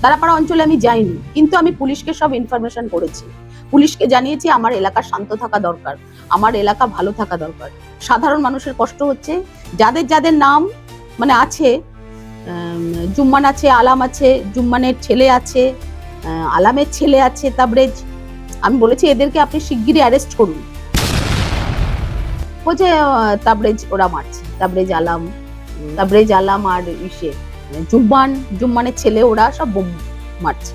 দারাপাড়া অঞ্চলে আমি যাইনি, কিন্তু আমি পুলিশকে সব ইনফরমেশন করেছি। পুলিশকে জানিয়েছি আমার এলাকা শান্ত থাকা দরকার, আমার এলাকা ভালো থাকা দরকার। সাধারণ মানুষের কষ্ট হচ্ছে, যাদের যাদের নাম মানে আছে, জুম্মান আছে, আলাম আছে, জুম্মানের ছেলে আছে, আলামের ছেলে আছে, তাবরেজ। আমি বলেছি এদেরকে আপনি শিগগিরই অ্যারেস্ট করুন। বলছে তাবরেজ ওরা মারছে, তাবরেজ আলাম আর জুম্মানের ছেলে ওরা সব বোম মারছে।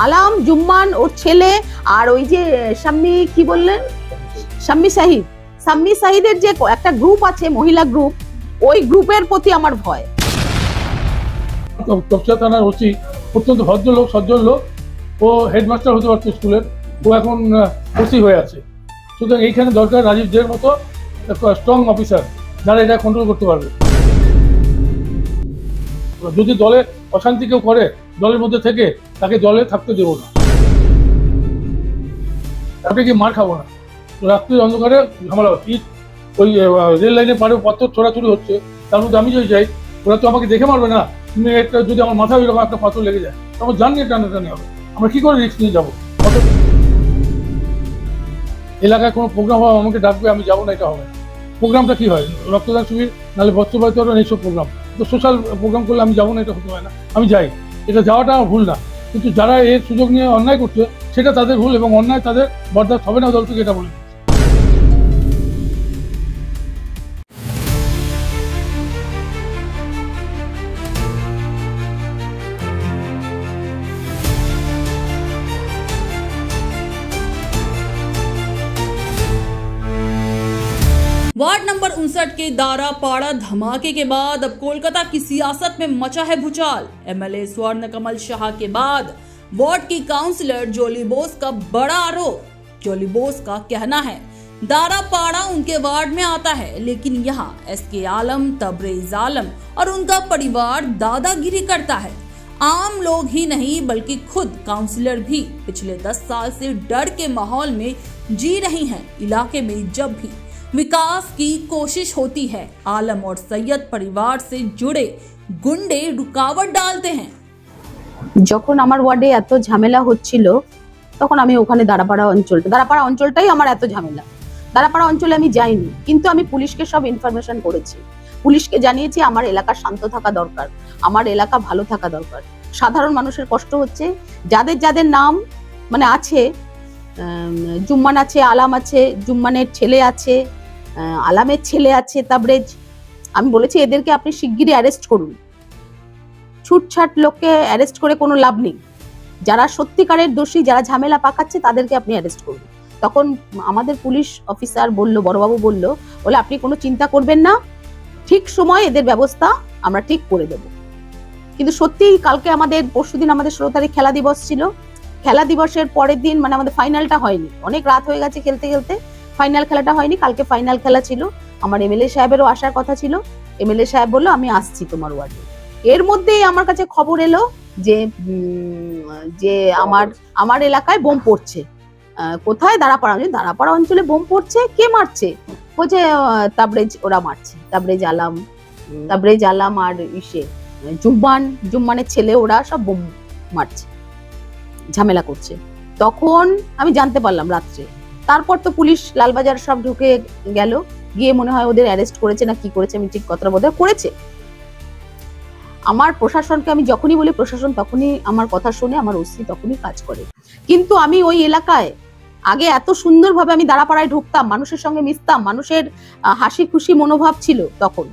আলাম, জুম্মান, ওর ছেলে, আর ওই যে শাম্মী, কি বললেন, শাম্মী শাহিদের যে একটা গ্রুপ আছে, মহিলা গ্রুপ, ওই গ্রুপের প্রতি আমার ভয়। তপসিয়া থানার ওসি অত্যন্ত ভদ্রলোক, সজ্জন লোক। ও হেডমাস্টার হতে পারতো স্কুলের, ও এখন ওসি হয়ে আছে। সুতরাং এইখানে দরকার রাজীব দের মতো স্ট্রং অফিসার, যারা এটা কন্ট্রোল করতে পারবে। যদি দলে অশান্তি কেউ করে, দলের মধ্যে থেকে তাকে দলে থাকতে দেবো না, তাকে কি মার খাবো না। রাত্রি অন্ধকারে ঝামেলা হচ্ছে, ওই রেল লাইনের পাড়ে পাথর ছোড়াছুড়ি হচ্ছে, তার মধ্যে আমি যদি যাই, ওরা তো আমাকে দেখে মারবে না। তুমি একটা যদি আমার মাথা এরকম একটা পাথর লেগে যায়, আমার জান নিয়ে টানাটানি হবে, আমরা কি করে রিস্ক নিয়ে যাবো? এলাকায় কোনো প্রোগ্রাম হবে, আমাকে ডাকবে, আমি যাবো না, এটা হবে। প্রোগ্রামটা কি হয়, রক্তদান শিবির, নাহলে বস্ত্রবাহিতরণ, এইসব প্রোগ্রাম। তো সোশ্যাল প্রোগ্রাম করলে আমি যাবো না, এটা হতে হয় না, আমি যাই। এটা যাওয়াটা আমার ভুল না, কিন্তু যারা এর সুযোগ নিয়ে অন্যায় করছে সেটা তাদের ভুল, এবং অন্যায় তাদের বরদাস্ত হবে না দল থেকে, এটা বলে। वार्ड नंबर 59 के दारापाड़ा धमाके के बाद अब कोलकाता की सियासत में मचा है भूचाल। एमएलए स्वर्ण कमल शाह के बाद वार्ड की काउंसलर जोली बोस का बड़ा आरोप। जोली बोस का कहना है दारापाड़ा उनके वार्ड में आता है, लेकिन यहाँ एसके आलम, तबरेज आलम और उनका परिवार दादागिरी करता है। आम लोग ही नहीं बल्कि खुद काउंसलर भी पिछले 10 साल से डर के माहौल में जी रही हैं। इलाके में जब भी विकास की कोशिश होती है, आलम और सैयद परिवार से जुड़े गुंडे रुकावट डालते हैं। যখন আমার ওয়ার্ডে এত ঝামেলা হচ্ছিল, তখন আমি ওখানে দারাপাড়া অঞ্চলটাই আমার এত ঝামেলা। দারাপাড়া অঞ্চলে আমি যাইনি, কিন্তু আমি পুলিশকে সব ইনফরমেশন করেছি। পুলিশকে জানিয়েছি আমার এলাকা শান্ত থাকা দরকার, আমার এলাকা ভালো থাকা দরকার। সাধারণ মানুষের কষ্ট হচ্ছে, যাদের যাদের নাম মানে আছে, জুম্মান আছে, আলাম আছে, জুম্মানের ছেলে আছে, আলামের ছেলে আছে, তাবরেজ। আমি বলেছি এদেরকে আপনি শিগগিরই অ্যারেস্ট করুন। ছুটছাট লোককে অ্যারেস্ট করে কোনো লাভ নেই। যারা সত্যিকারের দোষী, যারা ঝামেলা পাকাচ্ছে, তাদেরকে আপনি অ্যারেস্ট করুন। তখন আমাদের পুলিশ অফিসার বলল, বড়বাবু বলে আপনি কোনো চিন্তা করবেন না, ঠিক সময় এদের ব্যবস্থা আমরা ঠিক করে দেব। কিন্তু সত্যি কালকে আমাদের, পরশুদিন আমাদের 16 তারিখ খেলা দিবস ছিল। খেলা দিবসের পরের দিন মানে আমাদের ফাইনালটা হয়নি, অনেক রাত হয়ে গেছে খেলতে খেলতে, ফাইনাল খেলাটা হয়নি। কালকে ফাইনাল খেলা ছিল, আমার এমএলএ সাহেবেরও আসার কথা ছিল। এমএলএ সাহেব বললো আমি আসছি তোমার ওয়ার্ডে। এর মধ্যেই আমার কাছে খবর এলো যে যে আমার এলাকায় বোম পড়ছে। কোথায়? দারাপাড়া অঞ্চলে বোম পড়ছে। কে মারছে? বলছে তাবরেজ ওরা মারছে, তাবরেজ আলাম আর জুম্মানের ছেলে, ওরা সব বোম মারছে, ঝামেলা করছে। তখন আমি জানতে পারলাম রাত্রে। তারপর তো পুলিশ লালবাজার সব ঢুকে গেল, গিয়ে মনে হয় ওদের অ্যারেস্ট করেছে না কি করেছে, আমি ঠিক কথাটা বোধহয় করেছে। আমার প্রশাসনকে আমি যখনই বলি প্রশাসন তখনই আমার কথা শুনে, আমার ওসি তখনই কাজ করে। কিন্তু আমি ওই এলাকায় আগে এত সুন্দরভাবে আমি দারাপাড়ায় ঢুকতাম, মানুষের সঙ্গে মিশতাম, মানুষের হাসি খুশি মনোভাব ছিল তখন।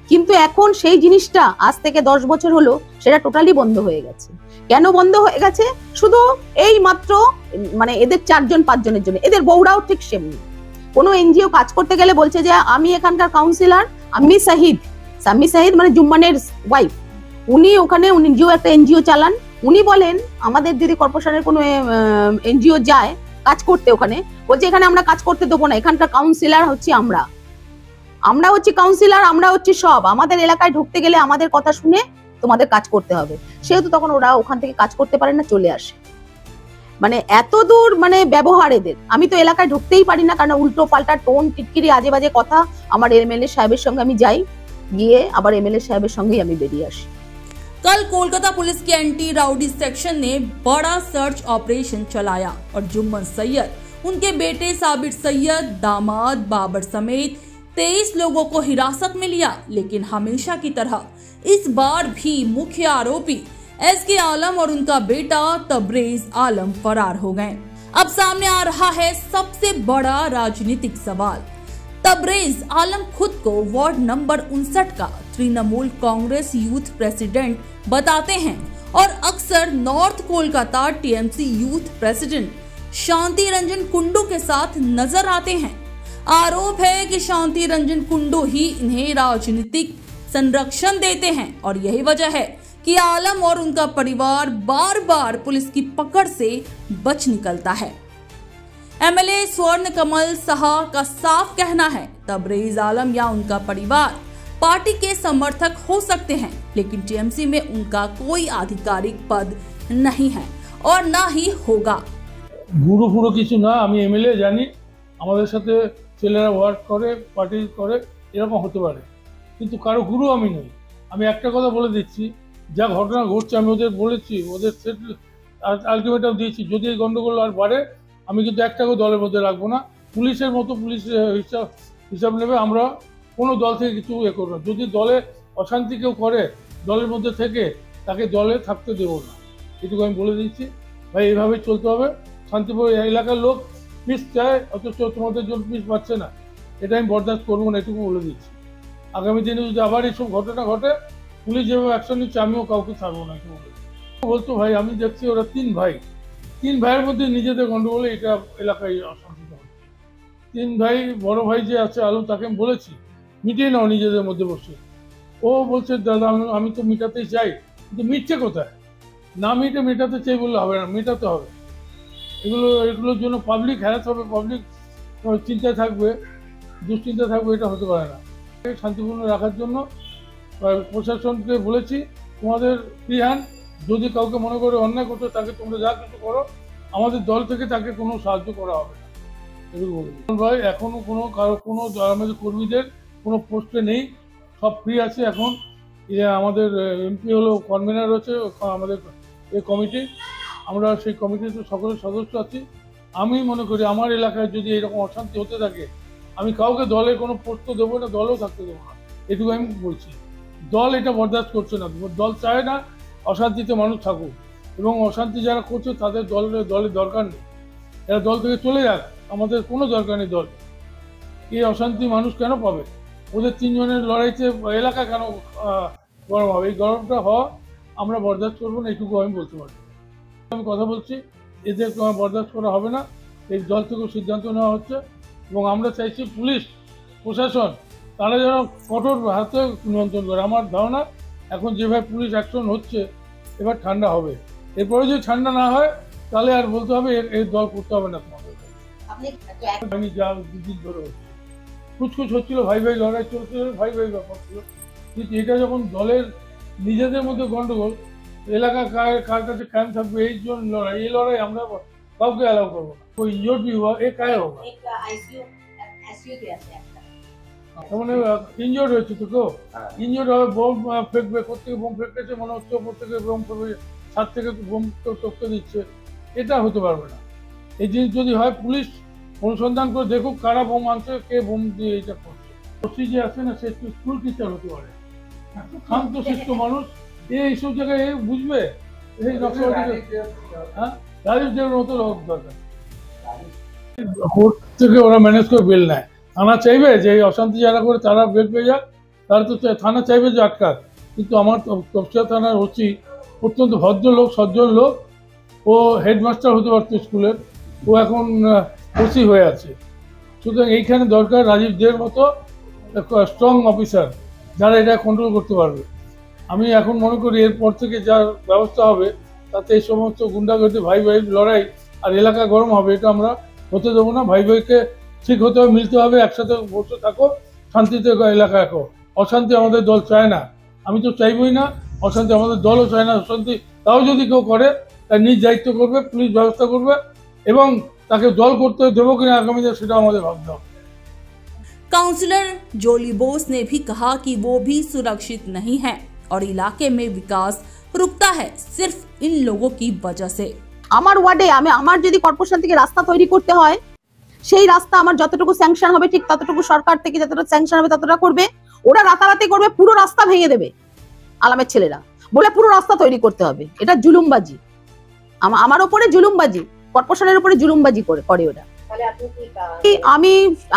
কিন্তু এখন সেই জিনিসটা আজ থেকে 10 বছর হলো, সেটা টোটালি বন্ধ হয়ে গেছে। কেন বন্ধ হয়ে গেছে? শুধু এই মাত্র মানে এদের 4-5 জনের জন্য। এদের বউরাও ঠিক সেমনি। কোনো এনজিও কাজ করতে গেলে বলছে যে আমি এখানকার কাউন্সিলর শাম্মী শাহিদ মানে জুম্মানের ওয়াইফ, উনি ওখানে একটা এনজিও চালান। উনি বলেন আমাদের যদি কর্পোরেশনের কোনো এনজিও যায় কাজ করতে, ওখানে বলছে এখানে আমরা কাজ করতে দেবো না, এখানকার কাউন্সিলর হচ্ছে আমরা হচ্ছি কাউন্সিলর, আমরা হচ্ছি সব। আমাদের এলাকায় ঢুকতে গেলে আমাদের কথা শুনে তোমাদের কাজ করতে হবে। সেহেতু তখন ওরা ওখান থেকে কাজ করতে পারে না, চলে আসে। মানে এত দূর মানে ব্যবহার এদের। আমি তো এলাকায় ঢুকতেই পারি না, কারণ উল্টো পাল্টা টোন, টিটকিরি, আজে বাজে কথা। আমার এমএলএ সাহেবের সঙ্গে আমি যাই, গিয়ে আবার এমএলএ সাহেবের সঙ্গেই আমি বেরিয়ে আসি। कल कोलकाता पुलिस के एंटी राउडी सेक्शन ने बड़ा सर्च ऑपरेशन चलाया और जुम्मन सैयद, उनके बेटे साबिर सैयद, दामाद बाबर समेत 23 लोगों को हिरासत में लिया। लेकिन हमेशा की तरह इस बार भी मुख्य आरोपी SK आलम और उनका बेटा तबरेज आलम फरार हो गए। अब सामने आ रहा है सबसे बड़ा राजनीतिक सवाल। तबरेज आलम खुद को वार्ड नंबर 59 का तृणमूल कांग्रेस यूथ प्रेसिडेंट बताते हैं और अक्सर north Kolkata TMC youth president Shanti Ranjan Kundu के साथ नजर आते हैं। आरोप है कि शांति रंजन कुंडू ही इन्हें राजनीतिक संरक्षण देते हैं और यही वजह है कि आलम और उनका परिवार बार बार पुलिस की पकड़ से बच निकलता है। MLA स्वर्ण कमल साहा का साफ कहना है, तबरेज आलम या उनका परिवार पार्टी के समर्थक हो सकते हैं, लेकिन TMC में उनका कोई आधिकारिक पद नहीं है और ना ही होगा। গুরু ফুরু কিছু না, আমি MLA জানি, আমাদের সাথে ছেলেরা ওয়ার্ক করে, পার্টি করে, এরকম হতে পারে, কিন্তু কারো গুরু আমি নই। আমি একটা কথা বলে দিচ্ছি, যা ঘটনা ঘটছে আমি ওদের বলেছি, ওদের আলটিমেটাম দিয়েছি, যদি এই গন্ডগোল আর বাড়ে আমি কিন্তু একটাকেও দলের মধ্যে রাখবো না। পুলিশের মতো পুলিশ হিসাব নেবে, আমরা কোনো দল থেকে কিছু করবো না। যদি দলে অশান্তি কেউ করে দলের মধ্যে থেকে তাকে দলে থাকতে দেবো না, এটুকু আমি বলে দিচ্ছি। ভাই এইভাবেই চলতে হবে। শান্তিপুর এলাকার লোক পিস চায়, অথচ তোমাদের জন্য পিস পাচ্ছে না, এটা আমি বরদাস্ত করবো না, এটুকু বলে দিচ্ছি। আগামী দিনে যদি আবার এইসব ঘটনা ঘটে, পুলিশ যেভাবে অ্যাকশন নিচ্ছে আমিও কাউকে ছাড়বো না, এটুকু বলতো। ভাই আমি দেখছি ওরা তিন ভাইয়ের মধ্যে নিজেদের গন্ডগোলে এটা এলাকায় অশান্তি হচ্ছে। তিন ভাই, বড় ভাই যে আছে আলু, তাকে আমি বলেছি মিটিয়ে নাও নিজেদের মধ্যে বসে। ও বলছে দাদা আমি তো মেটাতেই চাই, কিন্তু মিটছে কোথায়? না মেটাতে চাই বললে হবে না, মেটাতে হবে। এগুলোর জন্য পাবলিক হ্যারাস হবে, পাবলিক চিন্তায় থাকবে, দুশ্চিন্তা থাকবে, এটা হতে পারে না। শান্তিপূর্ণ রাখার জন্য প্রশাসনকে বলেছি তোমাদের ফ্রি হ্যান্ড, যদি কাউকে মনে করে অন্যায় করতে তাকে তোমরা যা কিছু করো, আমাদের দল থেকে তাকে কোনো সাহায্য করা হবে না, এটুকু বলবো। ভাই এখনো কোনো আমাদের কর্মীদের কোনো পোস্টে নেই, সব ফ্রি আছে এখন। আমাদের MP হলো কনভেনার হচ্ছে আমাদের এই কমিটি, আমরা সেই কমিটিতে সকলের সদস্য আছি। আমি মনে করি আমার এলাকায় যদি এরকম অশান্তি হতে থাকে, আমি কাউকে দলে কোনো পোস্ট দেবো না, দলেও থাকতে দেবো না, এটুকু আমি বলছি। দল এটা বরদাস্ত করছে না, দল চায় না অশান্তিতে মানুষ থাকুক, এবং অশান্তি যারা করছে তাদের দলের দরকার নেই, এরা দল থেকে চলে যাক, আমাদের কোনো দরকার নেই দল। এই অশান্তি মানুষ কেন পাবে? ওদের তিনজনের লড়াইতে এলাকা কেন গরম হবে? এই গরমটা হওয়া আমরা বরদাস্ত করবো না, এইটুকু আমি বলতে পারি। আমি কথা বলছি, এদের বরদাস্ত করা হবে না, এই দল থেকেও সিদ্ধান্ত নেওয়া হচ্ছে, এবং আমরা চাইছি পুলিশ প্রশাসন তারা যেন কঠোর হাতে নিয়ন্ত্রণ করে। আমার ধারণা এখন যেভাবে পুলিশ অ্যাকশন হচ্ছে, এবার ঠান্ডা হবে। এরপরে যদি ঠান্ডা না হয় তাহলে আর বলতে হবে এই দল করতে হবে না তোমাদের। আমি যা দুদিন ধরে হচ্ছে কুচকুচ হচ্ছিল, ভাই লড়াই চলছিল, ভাই ব্যাপার ছিল, কিন্তু এটা যখন দলের নিজেদের মধ্যে গন্ডগোল, এলাকা কার কাছে কায়েম থাকবে এই জন্য লড়াই, এই লড়াই আমরা কাউকে অ্যালাউ করবো না। कोई इंजर्ड भी हुआ, एक काय होगा মানে ইনজোর্ড হয়েছে তো কেউ, ইনজোর্ড হবে, বোম ফেকবে, কোথেকে বোম ফেকতেছে মনে হচ্ছে, ওপর থেকে বোম ফেকবে, ছাদ থেকে বোম টপকে দিচ্ছে, এটা হতে পারবে না। এই জিনিস যদি হয় পুলিশ অনুসন্ধান করে দেখুক কারা বোম আনছে, কে বোম দিয়ে এটা করছে। ওসি যে আছে না, সে একটু স্কুল টিচার হতে পারে, শান্তশিষ্ট মানুষ, এইসব জায়গায় বুঝবে। এই হ্যাঁ, রাজীবদের মতো লোক দরকার। কোর্ট থেকে ওরা ম্যানেজ করে বেল নেয়, থানা চাইবে যে এই অশান্তি যারা করে তারা বেল পেয়ে যাক, তারা তো থানা চাইবে যে আটকাক। কিন্তু আমার তপসিয়া থানার ওসি অত্যন্ত ভদ্রলোক, সজ্জন লোক, ও হেডমাস্টার হতে পারত স্কুলের, ও এখন ওসি হয়ে আছে। সুতরাং এইখানে দরকার রাজীবদের মতো স্ট্রং অফিসার, যারা এটা কন্ট্রোল করতে পারবে। আমি এখন মনে করি এরপর থেকে যা ব্যবস্থা হবে তাতে এই সমস্ত গুন্ডাগর্দি ভাই লড়াই আর এলাকা গরম হবে, এটা আমরা হতে দেবো না। ভাইকে ঠিক হতে হবে, মিলতে হবে, একসাথে বসে থাকো, শান্তিতে এলাকা রাখো। অশান্তি আমাদের দল চায় না, আমি তো চাইবই না, অশান্তি আমাদের দলও চায় না। অশান্তি তাও যদি কেউ করে তার নিজ দায়িত্ব করবে, পুলিশ ব্যবস্থা করবে, এবং তাকে দল করতে দেবো কিনা আগামীতে সেটা আমাদের ভাবতে হবে। काउंसलर जोली बोस ने भी कहा कि वो भी सुरक्षित नहीं है और इलाके में विकास रुकता है सिर्फ इन लोगों की वजह से। আমার ওয়ার্ডে আমার যদি কর্পোরেশন থেকে রাস্তা তৈরি করতে হয়, সেই রাস্তা আমার যতটুকু স্যাংশন হবে ঠিক ততটুকু সরকার থেকে যতটা স্যাংশন হবে ততটা করবে। ওরা রাতারাতি করবে, পুরো রাস্তা ভেঙে দেবে আলামের ছেলেরা, বলে পুরো রাস্তা তৈরি করতে হবে। এটা জুলুমবাজি, আমার উপরে জুলুমবাজি, কর্পোরেশনের উপরে জুলুমবাজি করে ওরা।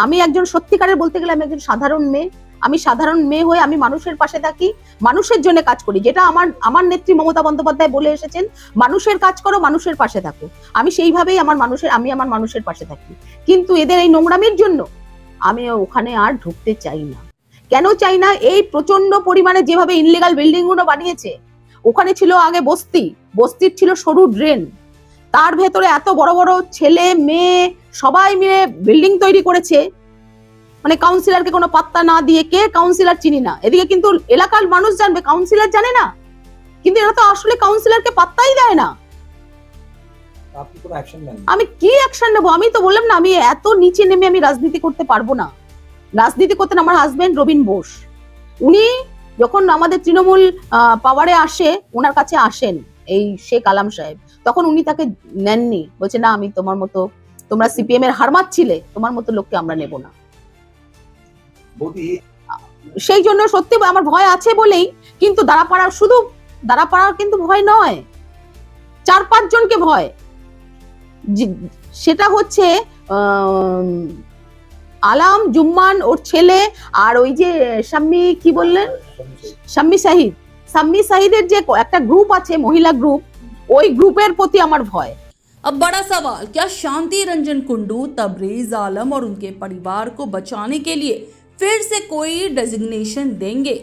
আমি একজন সত্যিকারের বলতে গেলে আমি একজন সাধারণ মেয়ে। আমি সাধারণ মেয়ে হয়ে আমি মানুষের পাশে থাকি, মানুষের জন্য কাজ করি, যেটা আমার নেত্রী মমতা বন্দ্যোপাধ্যায় বলে এসেছেন, মানুষের কাজ করো, মানুষের পাশে থাকো। আমি সেইভাবেই আমার মানুষের পাশে থাকি। কিন্তু এদের এই নোংরামির জন্য আমি ওখানে আর ঢুকতে চাই না। কেন চাই না? এই প্রচন্ড পরিমাণে যেভাবে ইনলিগাল বিল্ডিং গুলো বানিয়েছে। ওখানে ছিল আগে বস্তির ছিল সরু ড্রেন, তার ভেতরে এত বড় বড় ছেলে মেয়ে সবাই মিলে বিল্ডিং তৈরি করেছে, মানে কাউন্সিলরকে কোনো পাত্তা না দিয়ে। কে কাউন্সিলর চিনি না, এদিকে কিন্তু এলাকার মানুষ জানবে, কাউন্সিলর জানে না, কিন্তু এরা তো আসলে কাউন্সিলরকে পাত্তাই দেয় না। আমি কি অ্যাকশন নেবো? আমি তো বললাম না, আমি এত নিচে নেমে আমি রাজনীতি করতে পারবো না। রাজনীতি করতেন আমার হাজবেন্ড রবিন বোস, উনি যখন আমাদের তৃণমূল পাওয়ারে আসে, ওনার কাছে আসেন এই শেখ আলম সাহেব, তখন উনি তাকে নেননি, বলছে না আমি তোমার মতো, তোমরা সিপিএম এর হার মারছিলে, তোমার মতো লোককে আমরা নেব না। সেই জন্য সত্যি আমার ভয় আছে বলেই, কিন্তু দাঁড়াপাড়ার কিন্তু ভয় নয়, 4-5 জনকে ভয়। সেটা হচ্ছে আলাম, জুম্মান ওর ছেলে, আর ওই যে শাম্মী, কি বললেন, শাম্মী শাহিদের যে একটা গ্রুপ আছে, মহিলা গ্রুপ, ওই গ্রুপের প্রতি আমার ভয়। अब बड़ा सवाल, क्या शांति रंजन कुंडू तबरेज आलम और उनके परिवार को बचाने के लिए फिर से कोई डेजिग्नेशन देंगे,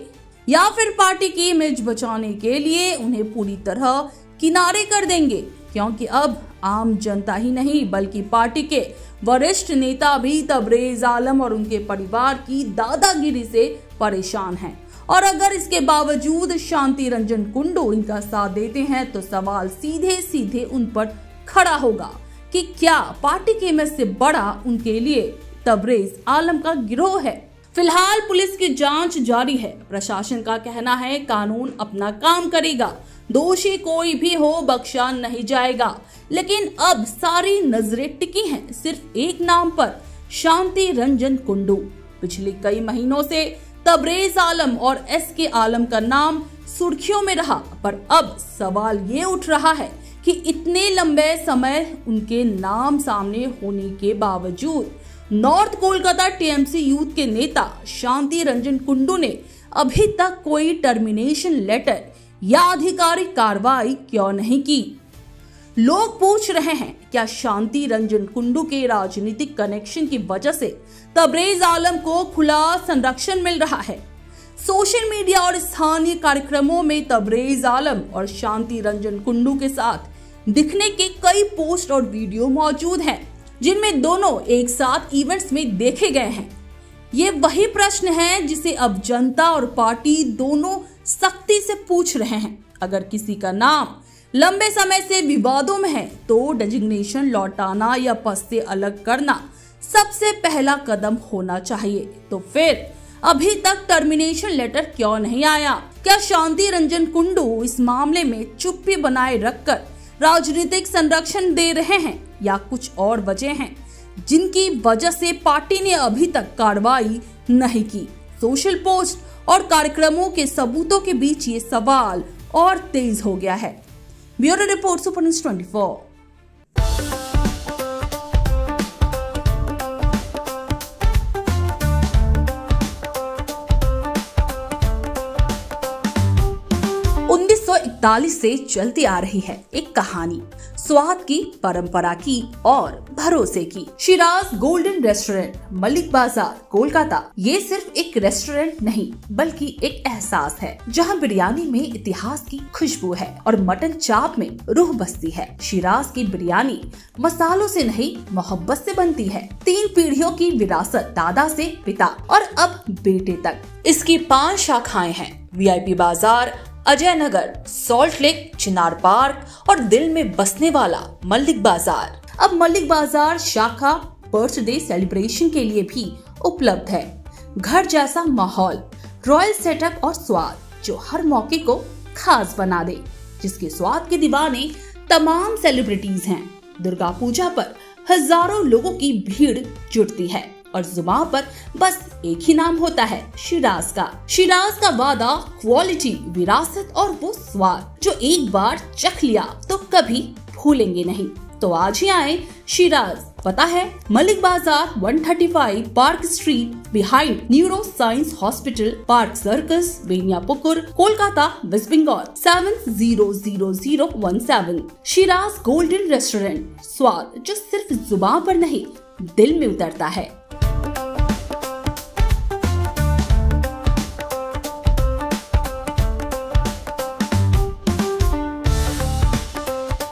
या फिर पार्टी की इमेज बचाने के लिए उन्हें पूरी तरह किनारे कर देंगे? क्योंकि अब आम जनता ही नहीं बल्कि पार्टी के वरिष्ठ नेता भी तबरेज आलम और उनके परिवार की दादागिरी से परेशान हैं। और अगर इसके बावजूद शांति रंजन कुंडू इनका साथ देते हैं तो सवाल सीधे सीधे उन पर खड़ा होगा कि क्या पार्टी की इमेज से बड़ा उनके लिए तबरेज आलम का गिरोह है। फिलहाल पुलिस की जांच जारी है। प्रशासन का कहना है कानून अपना काम करेगा, दोषी कोई भी हो बख्शा नहीं जाएगा। लेकिन अब सारी नजरें टिकी हैं सिर्फ एक नाम पर, शांति रंजन कुंडू। पिछले कई महीनों से तबरेज आलम और SK आलम का नाम सुर्खियों में रहा, पर अब सवाल ये उठ रहा है कि इतने लंबे समय उनके नाम सामने होने के बावजूद नॉर्थ कोलकाता TMC यूथ के नेता शांति रंजन कुंडू ने अभी तक कोई टर्मिनेशन लेटर या आधिकारिक कार्रवाई क्यों नहीं की। लोग पूछ रहे हैं क्या शांति रंजन कुंडू के राजनीतिक कनेक्शन की वजह से तबरेज आलम को खुला संरक्षण मिल रहा है। सोशल मीडिया और स्थानीय कार्यक्रमों में तबरेज आलम और शांति रंजन कुंडू के साथ दिखने के कई पोस्ट और वीडियो मौजूद हैं, जिनमें दोनों एक साथ इवेंट्स में देखे गए हैं। ये वही प्रश्न है जिसे अब जनता और पार्टी दोनों सख्ती से पूछ रहे हैं। अगर किसी का नाम लंबे समय से विवादों में है तो डेजिग्नेशन लौटाना या पद से अलग करना सबसे पहला कदम होना चाहिए। तो फिर अभी तक टर्मिनेशन लेटर क्यों नहीं आया? क्या शांति रंजन कुंडू इस मामले में चुप्पी बनाए रखकर राजनीतिक संरक्षण दे रहे हैं, या कुछ और वजह हैं जिनकी वजह से पार्टी ने अभी तक कार्रवाई नहीं की? सोशल पोस्ट और कार्यक्रमों के सबूतों के बीच ये सवाल और तेज हो गया है। Bureau report, super news 24। से चलती आ रही है एक कहानी, स्वाद की, परंपरा की और भरोसे की। शिराज गोल्डन रेस्टोरेंट, मलिक बाजार, कोलकाता। ये सिर्फ एक रेस्टोरेंट नहीं बल्कि एक एहसास है, जहां बिरयानी में इतिहास की खुशबू है और मटन चाप में रूह बसती है। शिराज की बिरयानी मसालों से नहीं, मोहब्बत से बनती है। 3 पीढ़ियों की विरासत, दादा से पिता और अब बेटे तक। इसकी 5 शाखाएं हैं, VIP बाजार, अजय नगर, सॉल्ट लेक, चिनार पार्क और दिल में बसने वाला मलिक बाजार। अब मलिक बाजार शाखा बर्थडे सेलिब्रेशन के लिए भी उपलब्ध है। घर जैसा माहौल, रॉयल सेटअप और स्वाद जो हर मौके को खास बना दे। जिसके स्वाद के दीवाने तमाम सेलिब्रिटीज हैं। दुर्गा पूजा पर हजारों लोगों की भीड़ जुटती है और जुबान पर बस एक ही नाम होता है, शिराज का। शिराज का वादा, क्वालिटी, विरासत और वो स्वाद जो एक बार चख लिया तो कभी भूलेंगे नहीं। तो आज ही आए शिराज। पता है Mallik Bazar 135 park street behind neuro science hospital, park circus, Beniapukur, Kolkata, west Bengal 700017। Shiraz golden restaurant, स्वाद जो सिर्फ जुबान पर नहीं दिल में उतरता है।